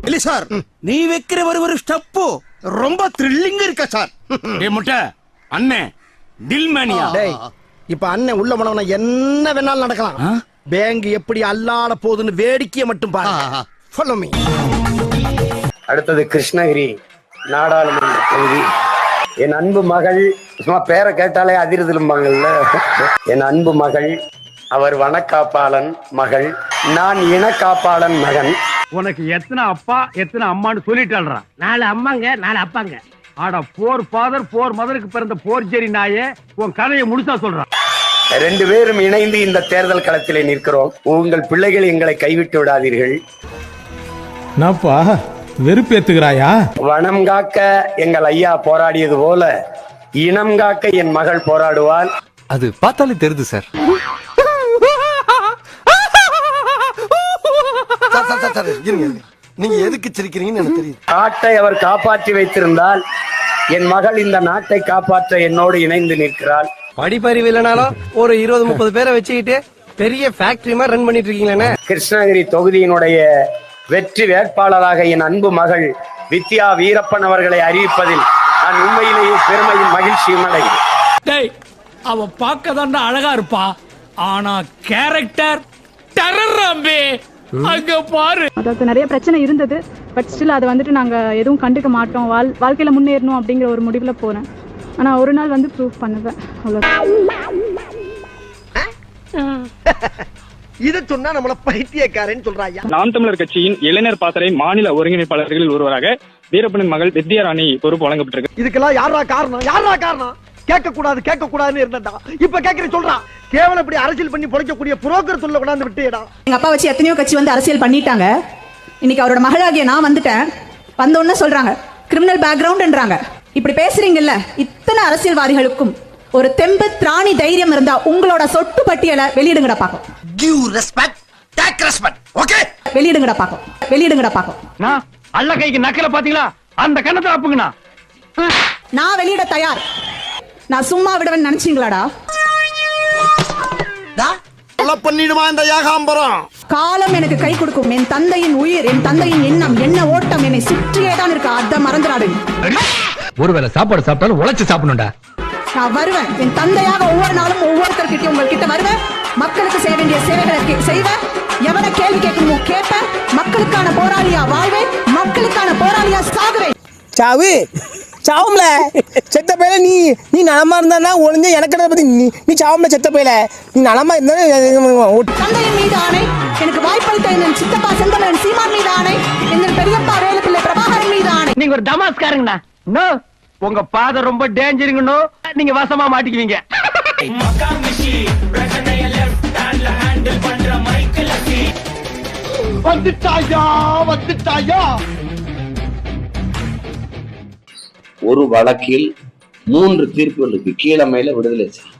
இல்ல சார், நீ வைக்கிற ஒரு ஸ்டெப் ரொம்ப த்ரில்லிங்கா இருக்கா சார். டேய் முட்டை அண்ணே தில்மேனியா. டேய் இப்ப அண்ணன் உள்ள போனவன என்ன வேணாலும் நடக்கலாம். பேங்க் எப்படி அல்லாட போகுதுன்னு வேடிக்கையை மட்டும் பாருங்க. Follow me. அடுத்தது கிருஷ்ணகிரி நாடாளுமன்ற தொகுதி. என் அன்பு மகள், சும்மா பேரை கேட்டாலே அதிர்திலும்பாங்கல்ல, என் அன்பு மகள், அவர் வனக்காப்பாளன் மகள், நான் இனக்காப்பாளன் மகன். உனக்கு எத்தனை அப்பா எத்தனை அம்மான்னு சொல்லிட்டாள்றான். 4 அம்மாங்க 4 அப்பாங்க. ஆடா 4 ஃபாதர் 4 மதருக்கு பிறந்த போர்ஜரி நாயே, உன் கதையை முழுசா சொல்றான். 2 பேரும் இணைந்து இந்த தேர்தல் களத்திலே நிற்கிறோம். உங்கள் பிள்ளைகள் எங்களை கைவிட்டு விடாதீர்கள். நாப்பா வெறுப்பேத்துகிறாயா? வனம் காக்க எங்கள் ஐயா போராடியது போல இனம் காக்க என் மகள் போராடுவாள். அது பார்த்தாலே தெரியுது சார். நீங்க எதுக்கு சிரிக்கிறீங்கன்னு எனக்கு தெரியுது. நாட்டை அவர் காப்பாற்றி வைத்திருந்தால் என் மகள் இந்த நாட்டை காப்பாற்ற என்னோடு இணைந்து நிற்கிறாள். படிப்பறிவு இல்லைனாலும் ஒரு 20-30 பேரை வச்சுக்கிட்டு பெரிய ஃபேக்டரி மாதிரி ரன் பண்ணிட்டு இருக்கீங்களே. கிருஷ்ணகிரி தொகுதியினுடைய வெற்றி வேட்பாளராக என் அன்பு மகள் வித்யா வீரப்பன் அவர்களை அறிவிப்பதில் நான் உண்மையிலேயே பெருமையும் மகிழ்ச்சியும் அடைகிறேன். டேய் அவ பார்க்கதான்டா அழகா இருப்பா, ஆனா கேரக்டர் டெரரம்பே. அங்க பாரு. அதாவது நிறைய பிரச்சனை இருந்தது. பட் ஸ்டில் அதை வந்துட்டு நாங்க எதுவும் கண்டுக்க மாட்டோம். வாழ்க்கையில முன்னேறணும் அப்படிங்கிற ஒரு முடிவுல போறேன். ஆனா ஒரு நாள் வந்து ப்ரூவ் பண்ணுவேன். இத சொன்னா நம்மள பைத்தியக்காரன்னு சொல்றாயா. நாம் தமிழர் கட்சியின் இளைஞர் பாசறை மாநில ஒருங்கிணைப்பாளர்களில் ஒருவராக வீரப்பனின் மகள் வித்யாராணி பொறுப்பு வழங்கப்பட்டிருக்கு. இதுக்கெல்லாம் யாரா காரணம்? கேட்க கூடாதுன்னு இருந்தா இப்ப கேக்குற சொல்றான். கேவலம் இப்படி அரசியல் பண்ணி பொழைக்கக்கூடிய புரோக்கர் சொல்ல கொண்டாந்து விட்டுடா. எங்க அப்பா வச்சு எத்தனையோ கட்சி வந்து அரசியல் பண்ணிட்டாங்க. இன்னைக்கு அவரோட மகளாகிய நான் வந்துட்டேன். வந்தோன்னு சொல்றாங்க கிரிமினல் பேக்ரவுண்ட்ன்றாங்க. இப்படி பேசுறீங்கல்ல, இத்தனை அரசியல்வாதிகளுக்கும் ஒரு தெம்பு திராணி தைரியம் இருந்தா உங்களோட சொட்டு பட்டியலை வெளியிடுங்கடா பாக்கும். Give respect, take respect. Okay? வெளியிடுங்கடா பாக்கும். நான் அல்ல கைக்கு நக்கல பாத்தீங்களா? அந்த கண்ணத்தை அப்புங்கண்ணா. நான் வெளியிட தயார். நான் சும்மா விடுவேன்னு நினைச்சீங்களாடா? பண்ணிடுமா இந்த ஏகாம்பரம். காலம் எனக்கு கை கொடுக்கும். என் தந்தையின் உயிர், என் தந்தையின் எண்ணம், என்ன ஓட்டம் என்னை சுற்றியே தான் இருக்கு. அத மறந்துடாடு. ஒருவேளை சாப்பாடு சாப்பிட்டாலும் உழைச்சு சாப்பிடணும்டா. நான் வருவேன். என் தந்தையாக ஒவ்வொரு நாளும் ஒவ்வொருத்தர்கிட்டயும் உங்ககிட்ட வருவேன். மக்களுக்கு செய்ய வேண்டிய சேவைகளை செய்வேன். எவனை கேள்வி கேட்கணுமோ கேட்பேன். மக்களுக்கான போராளியா வாழ்வேன். மக்களுக்கான போராளியா சாகுவேன். சாவும்ல செத்த பையில நீ நலமா இருந்தா ஒளிஞ்ச எனக்கு பத்தி நீ சாவும்ல செத்த பையில நீ நலமா இருந்தா. தந்தையின் மீது ஆணை, எனக்கு வாய்ப்பளித்த என் சித்தப்பா செந்தமன் சீமான் மீது ஆணை, எங்கள் பெரியப்பா வேலுப்பிள்ளை பிரபாகரன் மீது ஆணை. நீங்க ஒரு தமாஸ்காரங்கண்ணா. நோ, உங்க பாதை ரொம்ப டேஞ்சருங்கண்ணோ. நீங்க வசமா மாட்டிக்குவீங்க. வந்துட்டாயா. ஒரு வழக்கில் 3 தீர்ப்புகளுக்கு கீழே மேல விடுதலை செய்யும்.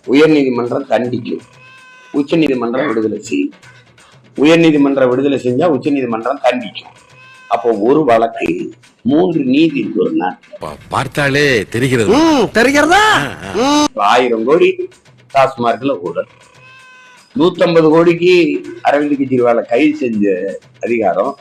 உயர் நீதிமன்றம் தண்டிக்கும், உச்ச நீதிமன்றம் விடுதலை செய்யும். உயர் நீதிமன்றம் விடுதலை செஞ்சா உச்ச நீதிமன்றம் தண்டிக்கும். அப்போ ஒரு வழக்கு 3 நீதி ஒரு நாள் பார்த்தாலே தெரிகிறதா? 1000 கோடி டாஸ்மார்க்ல ஊழல், 150 கோடிக்கு அரவிந்த் கெஜ்ரிவாலை கைது செஞ்ச அதிகாரம்,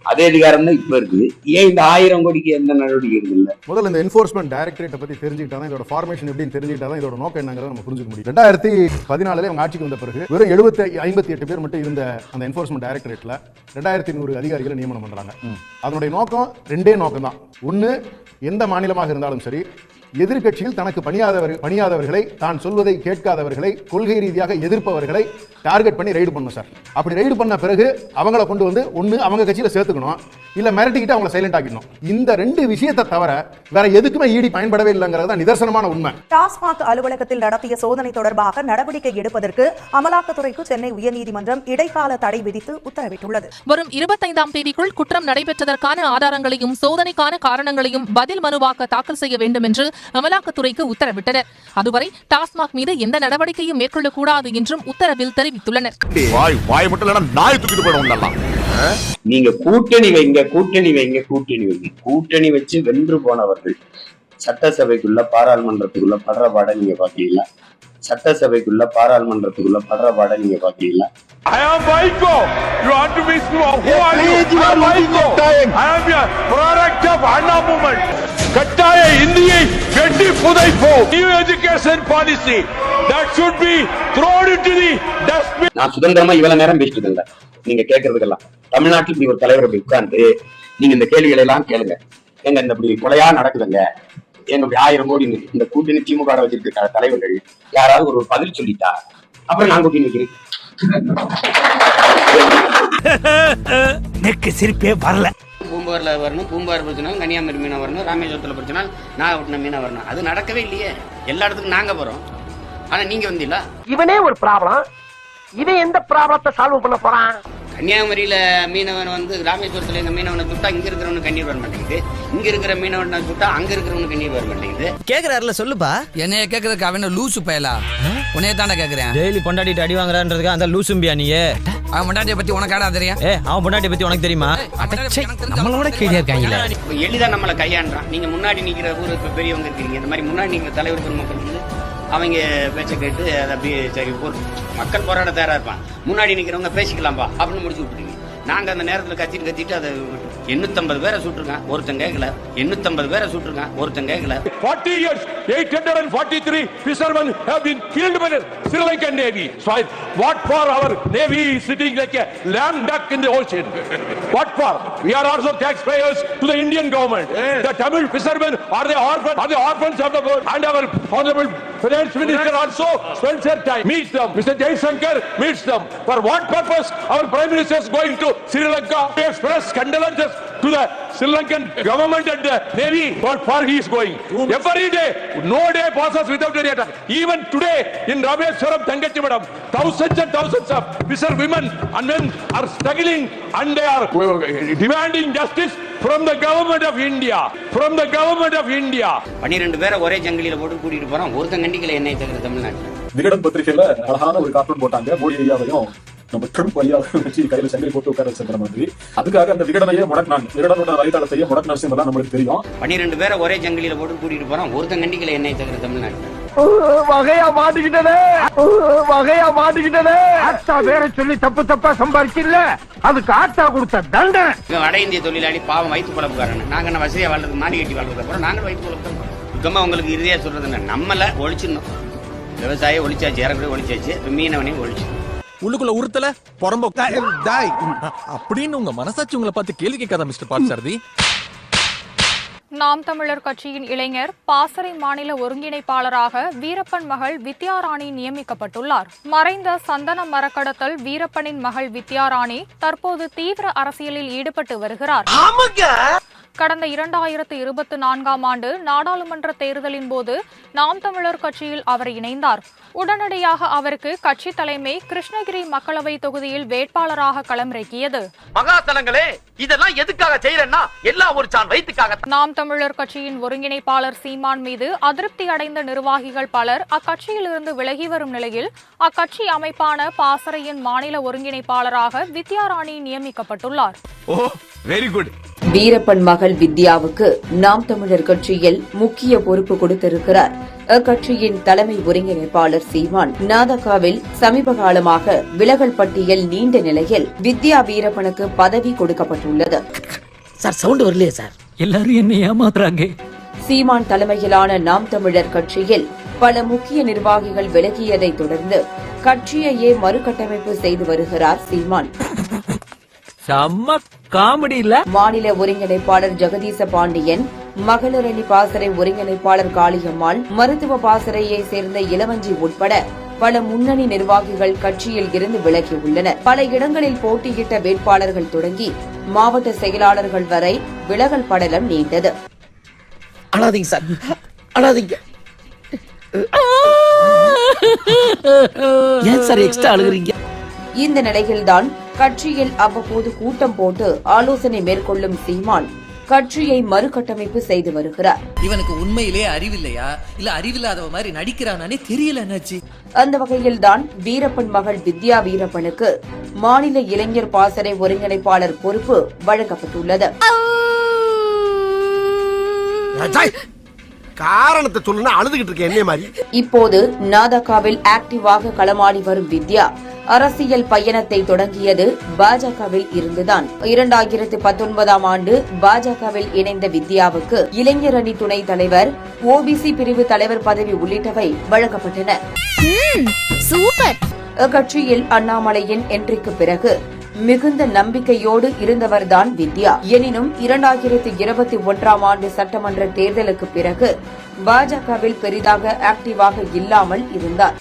அதே அதிகாரம் தான் இப்ப இருக்கு. ஏன் இந்த 1000 கோடிக்கு எந்த நடவடிக்கை இருக்குல்ல? முதல்ல இந்த என்ஃபோர்ஸ்மெண்ட் டைரக்டரேட்டை பத்தி தெரிஞ்சுக்கிட்டாதான், இதோட ஃபார்மேஷன் எப்படின்னு தெரிஞ்சுக்கிட்டாதான் இதோட நோக்கம் என்னங்கிறத நம்ம புரிஞ்சுக்க முடியும். 2014 அவங்க ஆட்சிக்கு வந்த பிறகு வெறும் 58 பேர் மட்டும் இருந்த அந்த என்ஃபோர்ஸ்மெண்ட் டைரக்டரேட்ல 2100 அதிகாரிகளை நியமனம் பண்றாங்க. அதனுடைய நோக்கம் 2 நோக்கம் தான். ஒன்னு, எந்த மாநிலமாக இருந்தாலும் சரி, எதிர்கட்சியில் தனக்கு பணியாதவர்களை, தான் சொல்வதை கேட்காதவர்களை, கொள்கை ரீதியாக எதிர்ப்பவர்களை டார்கெட் பண்ணி ரைடு பண்ணணும் சார். அப்படி ரைடு பண்ண பிறகு அவங்கள கொண்டு வந்து ஒன்னு அவங்க கட்சியில சேர்த்துக்கணும், இல்ல மிரட்டிக்கிட்டு அவங்களை சைலண்ட் ஆக்கிடணும். இந்த 2 விஷயத்தை தவிர வேற எதுக்குமே ஈடி பயன்படவே இல்லைங்கிறது நிதர்சனமான உண்மை. டாஸ்மாக் அலுவலகத்தில் நடத்திய சோதனை தொடர்பாக நடவடிக்கை எடுப்பதற்கு அமலாக்கத்துறைக்கு சென்னை உயர்நீதிமன்றம் இடைக்கால தடை விதித்து உத்தரவிட்டுள்ளது. வரும் 25ஆம் தேதிக்குள் குற்றம் நடைபெற்றதற்கான ஆதாரங்களையும் சோதனைக்கான காரணங்களையும் பதில் மனுவாக தாக்கல் செய்ய வேண்டும் என்று அமலாக்கத்துறைக்கு உத்தரவிட்டனர். அதுவரை டாஸ்மாக் மீது எந்த நடவடிக்கையும் மேற்கொள்ளக்கூடாது என்றும் உத்தரவில் தெரிவித்துள்ளனர். நீங்க கூட்டணி வைங்க, கூட்டணி வச்சு வென்று போனவர்கள் சட்டசபைக்குள்ள, பாராளுமன்றத்துக்குள்ள படுற பாட நீங்க பாத்தீங்களா? சட்டசபைக்குள்ள பாராளுமன்றத்துக்குள்ள படுற பாட நீங்க பாக்கீங்களா? I am Vaiko. You want to be who are you? I am Vaiko. I am a product of Anna movement. கட்டாய இந்தியை வெட்டி புதைப்போம். New education policy that should be thrown into the dustbin. நான் சுதந்திரமா இவ்வளவு நேரம் பேசிட்டு இருந்தேன். நீங்க கேட்கறதுக்கெல்லாம் தமிழ்நாட்டில் இப்படி ஒரு தலைவர் போய் உட்கார்ந்து நீங்க இந்த கேள்விகளை எல்லாம் கேளுங்க. எங்க இந்த இப்படி கொலையா நடக்குதுங்க, எங்க 1000 கோடி இந்த கூட்டணி திமுக வச்சிருக்க தலைவர்கள் யாராவது ஒரு பதில் சொல்லிட்டா அப்புறம் நான் கூட்டி நிக்கிறேன். நெக்கு சிரிப்பே வரல. பூம்புகார்ல வரணும், பூம்புகார் பிரச்சனை கன்னியாகுமரி மீனா வரணும், ராமேஸ்வரத்துல பிரச்சனை நாகப்பட்டினம் மீனா வரணும். அது நடக்கவே இல்லையே. எல்லா இடத்துக்கும் நாங்க போறோம், ஆனா நீங்க வந்தீங்களா? இவனே ஒரு ப்ராப்ளம், இவன் எந்த ப்ராப்ளத்தை சால்வ் பண்ண போறான்? கன்னியாகுமரியில மீனவன் வந்து ராமேஸ்வரத்துல எங்க மீனவனை சுட்டா இங்க இருக்கிறவனு கண்ணீர் வர மாட்டேங்குது, இங்க இருக்கிற மீனவனை சுட்டா அங்க இருக்கிறவனு கண்ணீர் வர மாட்டேங்குது. கேக்குறாருல சொல்லுப்பா. என்னைய கேக்குறதுக்கு அவன லூசு பயலா? உன்னைய தாண்டா கேக்குறேன். டெய்லி பொண்டாட்டிட்டு அடி வாங்குறான்றதுக்கு அந்த லூசும்பியா நீயே? அவன் பொண்டாட்டிய பத்தி உனக்கு ஆடா தெரியும்? அவன் பொண்டாட்டிய பத்தி உனக்கு தெரியுமா? நம்மளோட கேடியா இருக்காங்கல்ல. எளிதா நம்மளை கையாண்டான். நீங்க முன்னாடி நிக்கிற ஊருக்கு பெரியவங்க இருக்கீங்க, இந்த மாதிரி முன்னாடி நிக்கிற தலைவர் பெருமக்கள் வந்து அவங்க பேச்ச கேட்டு அதை அப்படியே சரி மக்கள் போராட தயாரா இருப்பான். முன்னாடி நிக்கிறவங்க பேசிக்கலாம்பா அப்படின்னு முடிச்சு விட்டுருங்க. நாங்க அந்த நேரத்துல கத்திட்டு அதை 850 பேரை சுட்டுருக்கான், ஒருத்தன் கேட்கல. 850 பேரை சுட்டுருக்கான், ஒருத்தன் கேட்கல. 40 years 843 fishermen have been killed by the Sri Lankan Navy. So what for our Navy is sitting like a lamb duck in the ocean? What for? We are also taxpayers to the Indian government. The Tamil fishermen are the orphans of the world. And our honorable finance minister also spends their time, meets them. Mr. Jaishankar meets them. For what purpose our prime minister is going to Sri Lanka? We express condolences to the Sri Lankan government and the Navy. What for he is going? Every day, no day passes without any attack. Even today in Rameswaram, Thangachi Madam, thousands and thousands of fisher women and men are struggling and they are demanding justice from the government of India. From the government of India. 12 பேரை ஒரே ஜங்கிலில போட்டு கூட்டிட்டு போறான், ஒருத்தன் கண்டிக்கல என்னை தவிர தமிழ்நாட்டில். விகடன் பத்திரிகையில அழகான ஒரு கார்ட்டூன் போட்டாங்க. மோடி ஐயாவையும் நம்ம ட்ரம்ப் ஐயா வச்சு கையில சங்கிலி போட்டு உட்கார வச்சிருக்கிற மாதிரி. அதுக்காக அந்த விகடனையே முடக்கினாங்க. விகடனோட வலைதளத்தையே முடக்கின விஷயம் எல்லாம் நம்மளுக்கு தெரியும். 12 பேரை ஒரே ஜங்கிலில போட்டு கூட்டிட்டு போறான், ஒருத்தன் கண்டிக்கல என்னை தவிர தமிழ்நாட்டில். வகையா மாட்டிக்கிட்டதே. ஆட்டா வேற சொல்லி தப்பா சம்பாதிக்கல, அதுக்கு ஆட்டா கொடுத்த தண்டனை. வட இந்திய தொழிலாளி பாவம் வயிற்று குழப்புக்காரன். நாங்க என்ன வசதியா வாழ்றதுக்கு மாடி கட்டி வாழ்றதுக்கு அப்புறம் நாங்களும் வயிற்று குழப்பம். சுத்தமா உங்களுக்கு இறுதியா சொல்றது என்ன, நம்மள ஒழிச்சிடணும். விவசாயம் ஒழிச்சாச்சு, ஏறக்குறைய ஒழிச்சாச்சு, மீனவனையும் ஒழிச்சு உள்ளுக்குள்ள உறுத்தல பொறம்போக்கா அப்படின்னு உங்க மனசாட்சி உங்களை பார்த்து கேள்வி கேட்காத மிஸ்டர் பார்த்தசாரதி. நாம் தமிழர் கட்சியின் இளைஞர் பாசறை மாநில ஒருங்கிணைப்பாளராக வீரப்பன் மகள் வித்யாராணி நியமிக்கப்பட்டுள்ளார். மறைந்த சந்தன மரக்கடத்தல் வீரப்பனின் மகள் வித்யாராணி தற்போது தீவிர அரசியலில் ஈடுபட்டு வருகிறார். கடந்த 2024ஆம் ஆண்டு நாடாளுமன்ற தேர்தலின் போது நாம் தமிழர் கட்சியில் அவர் இணைந்தார். உடனடியாக அவருக்கு கட்சி தலைமை கிருஷ்ணகிரி மக்களவை தொகுதியில் வேட்பாளராக களமிறக்கியது. மகாசனங்களே, இதெல்லாம் எதுக்காக செய்யறேன்னா எல்லாம் ஒரு சான் வயித்துக்காக. நாம் தமிழர் கட்சியின் ஒருங்கிணைப்பாளர் சீமான் மீது அதிருப்தி அடைந்த நிர்வாகிகள் பலர் அக்கட்சியிலிருந்து விலகி வரும் நிலையில் அக்கட்சி அமைப்பான பாசறையின் மாநில ஒருங்கிணைப்பாளராக வித்யாராணி நியமிக்கப்பட்டுள்ளார். Very good. வீரப்பன் மகள் வித்யாவுக்கு நாம் தமிழர் கட்சியில் முக்கிய பொறுப்பு கொடுத்திருக்கிறார் அக்கட்சியின் தலைமை ஒருங்கிணைப்பாளர் சீமான். நாதகாவில் சமீப காலமாக விலகல் பட்டியல் நீண்ட நிலையில் வித்யா வீரப்பனுக்கு பதவி கொடுக்கப்பட்டுள்ளது. சார் சவுண்ட் வரலையே சார், எல்லாரும் என்ன ஏமாத்துறாங்க. சீமான் தலைமையிலான நாம் தமிழர் கட்சியில் பல முக்கிய நிர்வாகிகள் விலகியதை தொடர்ந்து கட்சியையே மறுகட்டமைப்பு செய்து வருகிறார் சீமான். செம்ம காமெடி இல்ல? மாநில ஒருங்கிணைப்பாளர் ஜெகதீச பாண்டியன், மகளிரணி பாசறை ஒருங்கிணைப்பாளர் காளியம்மாள், மருத்துவ பாசறையை சேர்ந்த இளவஞ்சி உட்பட பல முன்னணி நிர்வாகிகள் கட்சியில் இருந்து விலகியுள்ளனர். பல இடங்களில் போட்டியிட்ட வேட்பாளர்கள் தொடங்கி மாவட்ட செயலாளர்கள் வரை விலகல் படலம் நீண்டது. அழாதீங்க சார், அழாதீங்க. ஏன் சார் எக்ஸ்ட்ரா அழுகுறீங்க? இந்த நிலையில்தான் கட்சியில் அவ்வப்போது கூட்டம் போட்டு ஆலோசனை மேற்கொள்ளும் சீமான் கட்சியை மறுகட்டமைப்பு செய்து வருகிறார். இவனுக்கு உண்மையிலே அறிவில்லையா இல்ல அறிவில்லாதவ மாதிரி நடிக்கிறானே தெரியல. என்னாச்சு? அந்த வகையில்தான் வீரப்பன் மகள் வித்யா வீரப்பனுக்கு மாநில இளைஞர் பாசறை ஒருங்கிணைப்பாளர் பொறுப்பு வழங்கப்பட்டுள்ளது. காரணத்தை சொல்லுன்னா அழுதுகிட்டு இருக்க என்ன மாதிரி. இப்போது நாதகாவில் ஆக்டிவாக களமாடி வரும் வித்யா அரசியல் பயணத்தை தொடங்கியது பாஜகவில் இருந்துதான். 2019 ஆண்டு பாஜகவில் இணைந்த வித்யாவுக்கு இளைஞர் அணி துணைத் தலைவர், ஓபிசி பிரிவு தலைவர் பதவி உள்ளிட்டவை வழங்கப்பட்டன. அக்கட்சியில் அண்ணாமலையின் என்ட்ரிக்கு பிறகு மிகுந்த நம்பிக்கையோடு இருந்தவர்தான் வித்யா. எனினும் 2021 ஆண்டு சட்டமன்ற தேர்தலுக்கு பிறகு பாஜகவில் பெரிதாக ஆக்டிவாக இல்லாமல் இருந்தார்.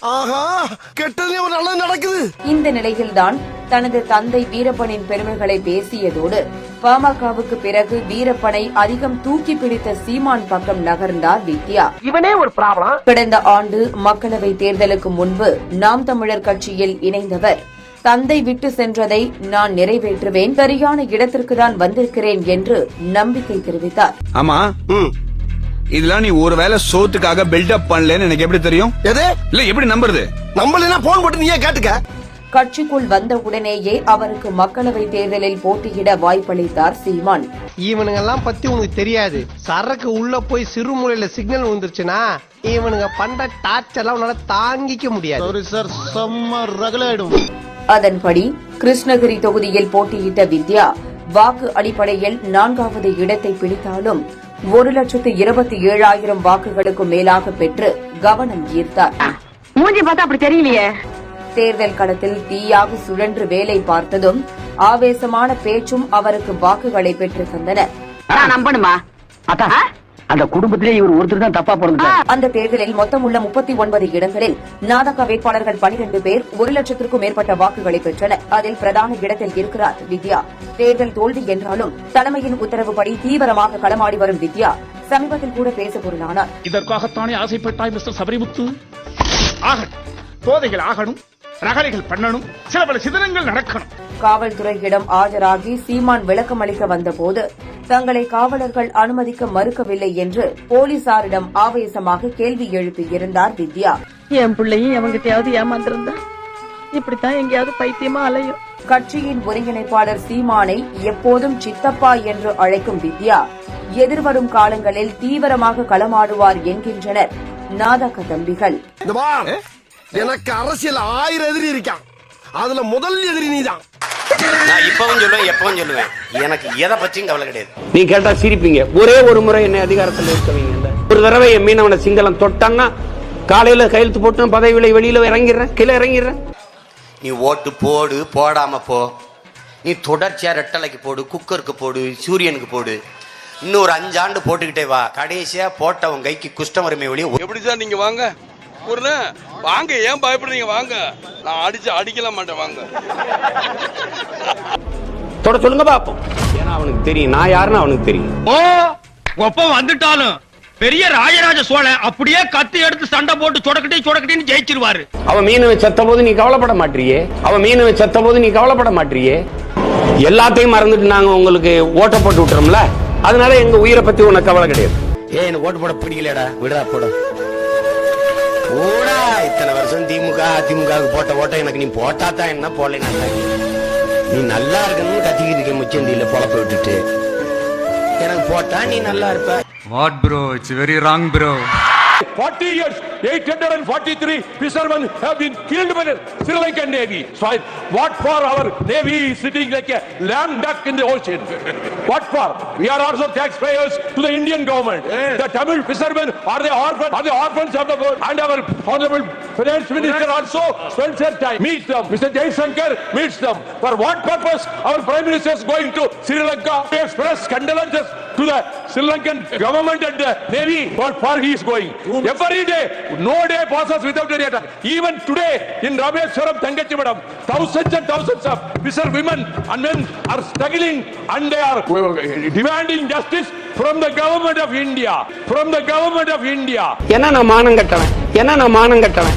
இந்த நிலையில்தான் தனது தந்தை வீரப்பனின் பெருமைகளை பேசியதோடு பாமகவுக்கு பிறகு வீரப்பனை அதிகம் தூக்கி பிடித்த சீமான் பக்கம் நகர்ந்தார் வித்யா. இவனே ஒரு ப்ராப்ளம். கடந்த ஆண்டு மக்களவை தேர்தலுக்கு முன்பு நாம் தமிழர் கட்சியில் இணைந்தவர் தந்தை விட்டு சென்றதை நான் நிறைவேற்றுவேன், சரியான இடத்திற்கு தான் வந்திருக்கிறேன் என்று நம்பிக்கை தெரிவித்தார். ஆமா, இதெல்லாம் நீ ஒருவேளை சோத்துக்காக பில்டப் பண்ணலன்னு எனக்கு எப்படி தெரியும்? இல்ல எப்படி நம்புறது? நம்பலனா போன் போட்டு நீயே கேட்டுக்க. கட்சிக்குள் வந்த உடனேயே அவருக்கு மக்களவை தேர்தலில் போட்டியிட வாய்ப்பளித்தார் சீமான். இவனுங்கெல்லாம் பத்தி உங்களுக்கு தெரியாது. சரக்கு உள்ள போய் சிறுமூலையில சிக்னல் வந்துருச்சுன்னா இவனுங்க பண்ற டார்ச்சர்லாம் உன்னால தாங்கிக்க முடியாது. அதன்படி கிருஷ்ணகிரி தொகுதியில் போட்டியிட்ட வித்யா வாக்கு அடிப்படையில் 4வது இடத்தை பிடித்தாலும் 1,27,000 வாக்குகளுக்கு மேலாக பெற்று கவனம் ஈர்த்தார். மூஞ்சி பார்த்தா அப்படி தெரியலையே. தேர்தல் களத்தில் தீயாக சுழன்று வேலை பார்த்ததும் ஆவேசமான பேச்சும் அவருக்கு வாக்குகளை பெற்று தந்தன. நம்பணுமா? அந்த குடும்பத்திலே இவர் ஒருத்தர் தான் தப்பா பிறந்தார். அந்த தேர்தலில் மொத்தம் உள்ள 39 இடங்களில் நாதக வேட்பாளர்கள் 12 பேர் 1,00,000க்கும் மேற்பட்ட வாக்குகளை பெற்றனர். அதில் பிரதான இடத்தில் இருக்கிறார் வித்யா. தேர்தல் தோல்வி என்றாலும் தலைமையின் உத்தரவுப்படி தீவிரமாக களமாடி வரும் வித்யா சமீபத்தில் கூட பேச பொருளானார். இதற்காகத்தானே ஆசைப்பட்டாய் மிஸ்டர் சபரிமுத்து? ஆகட்டும், போதைகள் ஆகணும், ரகளைகள் பண்ணணும், சில பல சிதறங்கள் நடக்கணும். காவல்துறையிடம் ஆஜராகி சீமான் விளக்கம் அளிக்க வந்தபோது தங்களை காவலர்கள் அனுமதிக்க மறுக்கவில்லை என்று போலீசாரிடம் ஆவேசமாக கேள்வி எழுப்பியிருந்தார் வித்யா. என் பிள்ளையும் எவங்கிட்டயாவது ஏமாந்திருந்தா இப்படித்தான் எங்கேயாவது பைத்தியமா அலையும். கட்சியின் ஒருங்கிணைப்பாளர் சீமானை எப்போதும் சித்தப்பா என்று அழைக்கும் வித்யா எதிர்வரும் காலங்களில் தீவிரமாக களமாடுவார் என்கின்றனர் நாதக தம்பிகள். எனக்கு அரசியல் 1000 எதிரி இருக்கான், அதுல முதல் எதிரி நீதான். நான் இப்பவும் சொல்லுவேன், எப்பவும் சொல்லுவேன், எனக்கு எதை பற்றியும் கவலை கிடையாது. நீ கேட்டா சிரிப்பீங்க. ஒரே ஒரு முறை என்னை அதிகாரத்தில் இருக்கவீங்க. ஒரு தடவை என் மீனவன சிங்களம் தொட்டான்னா காலையில கையெழுத்து போட்டு பதவியில வெளியில இறங்கிடுறேன், கீழே இறங்கிடுறேன். நீ ஓட்டு போடு, போடாம போ, நீ தொடர்ச்சியா ரெட்டலைக்கு போடு, குக்கருக்கு போடு, சூரியனுக்கு போடு, இன்னும் ஒரு 5 ஆண்டு போட்டுக்கிட்டே வா, கடைசியா போட்டவன் கைக்கு குஷ்டம் வறுமை ஒளி. எப்படி சார் நீங்க வாங்க வாங்க, ஏன் பயப்படுறீங்க? வாங்க, நான் அடிக்கல மாட்டேன், வாங்க தொட சொல்லுங்க பாப்போம். ஏன்னா அவனுக்கு தெரியும் நான் யாருன்னு அவனுக்கு தெரியும். ஒப்பம் வந்துட்டாலும் பெரிய ராஜராஜ சோழன் அப்படியே கத்தி எடுத்து சண்டை போட்டு சொடக்கிட்டேன்னு ஜெயிச்சிருவாரு. அவன் மீனவன் செத்த போது நீ கவலைப்பட மாட்டியே, அவன் மீனவன் செத்த போது நீ கவலைப்பட மாட்டியே. எல்லாத்தையும் மறந்துட்டு நாங்க உங்களுக்கு ஓட்ட போட்டு விட்டுறோம்ல, அதனால எங்க உயிரை பத்தி உனக்கு கவலை கிடையாது. எனக்கு ஓட்டு போட பிடிக்கலடா, விடா போட ஓடா. இத்தனை வருஷம் திமுக அதிமுக போட்ட ஓட்ட எனக்கு நீ போட்டாதான் என்ன, போல நீ நல்லா இருக்கணும்னு கத்திக்கிட்டு இருக்க முச்சந்தியில பொழப்ப விட்டுட்டு எனக்கு போட்டா நீ நல்லா இருப்ப. What bro? It's very wrong bro. 40 years, 843 fishermen have been killed by the Sri Lankan Navy. So what for our Navy is sitting like a lame duck in the ocean? What for? We are also taxpayers to the Indian government. The Tamil fishermen are the orphans of the world. And our Honorable Finance Minister also spends their time, meets them. Mr. Jaishankar meets them. For what purpose our Prime Minister is going to Sri Lanka to express condolences to the Sri Lankan government and the Navy? What for he is going? Every day, no day passes without any attack. Even today in Rameswaram, Thangachimadam, thousands and thousands of fisher women and men are struggling and they are demanding justice from the government of India. From the government of India. என்ன நான் மானம் கட்டவன்,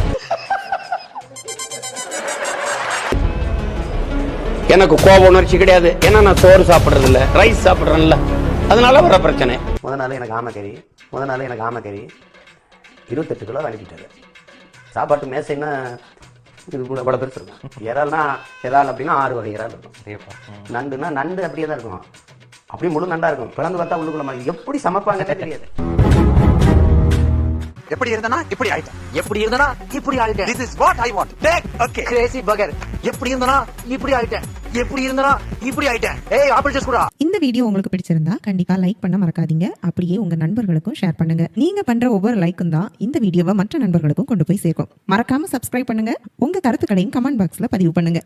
எனக்கு கோப உணர்ச்சி கிடையாது. ஏன்னா நான் சோறு சாப்பிடுறது இல்ல, ரைஸ் சாப்பிடுறேன்ல, அதனால வர பிரச்சனை. முதல் நாள் எனக்கு ஆமக்கறி 28 கிலோ வாங்கிட்டாரு. சாப்பாட்டு மேசைன்னா இது கூட இவ்வளவு பெருசு இருக்கும். இறால் அப்படின்னா 6 வகை இறால் இருக்கும். நண்டுன்னா நண்டு அப்படியே தான் இருக்கும், அப்படியே முழு நண்டா இருக்கும். பிறந்து பார்த்தா உள்ளுக்குள்ள எப்படி சமைப்பாங்கன்னு தெரியாது. எப்படி இருந்தனா இப்படி ஆயிட்டேன், எப்படி இருந்தனா இப்படி ஆயிட்டேன். This is what I want. Take okay. Crazy burger. எப்படி இருந்தனா இப்படி ஆயிட்டேன், எப்படி இருந்தனா இப்படி ஆயிட்டேன். ஏய் ஆப்பிள் ஜூஸ் குடா. இந்த வீடியோ உங்களுக்கு பிடிச்சிருந்தா கண்டிப்பா லைக் பண்ண மறக்காதீங்க. அப்படியே உங்க நண்பர்களுக்கும் ஷேர் பண்ணுங்க. நீங்க பண்ற ஒவ்வொரு லைக்கும் தான் இந்த வீடியோவை மற்ற நண்பர்களுக்கும் கொண்டு போய் சேர்க்கும். மறக்காம சப்ஸ்கிரைப் பண்ணுங்க. உங்க கருத்துக்களையும் கமெண்ட் பாக்ஸ்ல பதிவு பண்ணுங்க.